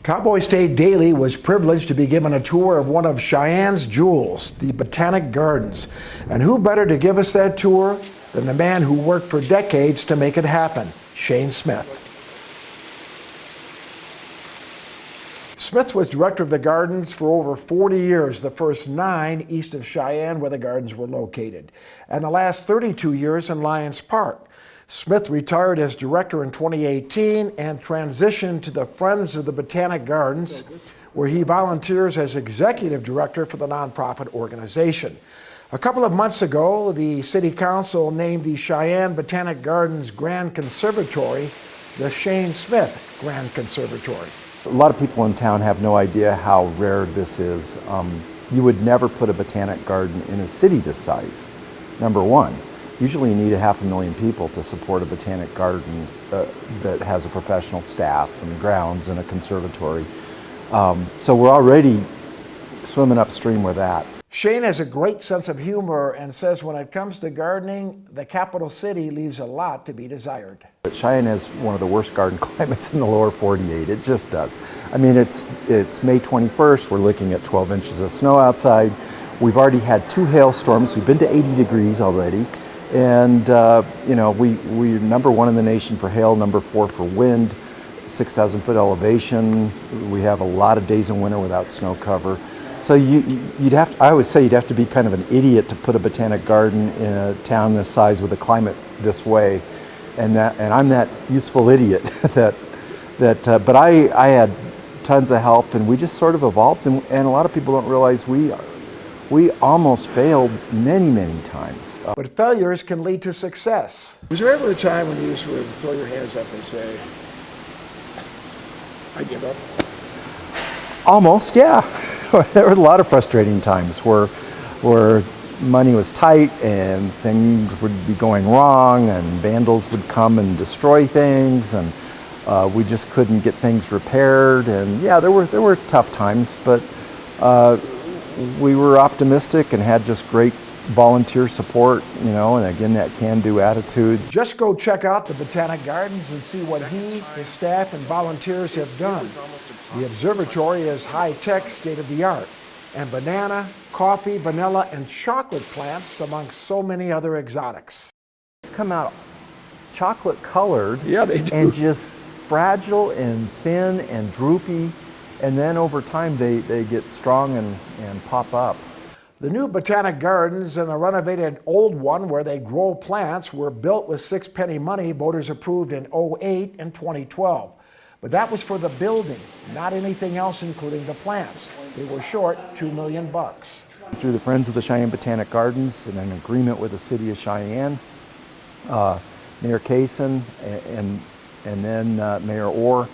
Cowboy State Daily was privileged to be given a tour of one of Cheyenne's jewels, the Botanic Gardens. And who better to give us that tour than the man who worked for decades to make it happen, Shane Smith. Smith was director of the gardens for over 40 years, the first 9 east of Cheyenne where the gardens were located, and the last 32 years in Lyons Park. Smith retired as director in 2018 and transitioned to the Friends of the Botanic Gardens, where he volunteers as executive director for the nonprofit organization. A couple of months ago, the City Council named the Cheyenne Botanic Gardens Grand Conservatory the Shane Smith Grand Conservatory. A lot of people in town have no idea how rare this is. You would never put a botanic garden in a city this size, number one. Usually you need 500,000 people to support a botanic garden that has a professional staff and grounds and a conservatory. So we're already swimming upstream with that. Shane has a great sense of humor and says when it comes to gardening, the capital city leaves a lot to be desired. But Cheyenne has one of the worst garden climates in the lower 48. It just does. I mean, it's May 21st. We're looking at 12 inches of snow outside. We've already had 2 hailstorms. We've been to 80 degrees already. And we're number 1 in the nation for hail, number 4 for wind, 6,000 foot elevation. We have a lot of days in winter without snow cover. So I always say you'd have to be kind of an idiot to put a botanic garden in a town this size with a climate this way. And I'm that useful idiot but I had tons of help, and we just sort of evolved, and a lot of people don't realize we almost failed many times. But failures can lead to success. Was there ever a time when you sort of throw your hands up and say, I give up? Almost, yeah. There were a lot of frustrating times where money was tight and things would be going wrong and vandals would come and destroy things, and we just couldn't get things repaired. And yeah, there were tough times, but we were optimistic and had just great volunteer support, and again, that can-do attitude. Just go check out the Botanic Gardens and see what he, his staff, and volunteers have done. The observatory is high-tech, state-of-the-art, and banana, coffee, vanilla, and chocolate plants amongst so many other exotics. It's come out chocolate-colored, yeah, they do, and just fragile and thin and droopy, and then over time they get strong and pop up. The new Botanic Gardens and the renovated old one where they grow plants were built with 6 penny money voters approved in 2008 and 2012. But that was for the building, not anything else including the plants. They were short $2 million. Through the Friends of the Cheyenne Botanic Gardens and an agreement with the city of Cheyenne, Mayor Kaysen and then Mayor Orr,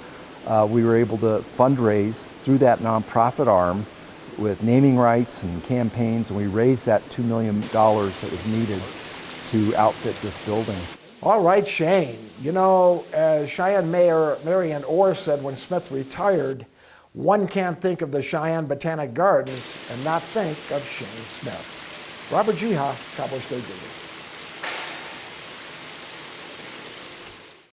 we were able to fundraise through that nonprofit arm with naming rights and campaigns, and we raised that $2 million that was needed to outfit this building. All right, Shane. As Cheyenne Mayor Marion Orr said when Smith retired, one can't think of the Cheyenne Botanic Gardens and not think of Shane Smith. Robert Jiha, Cowboy State Daily.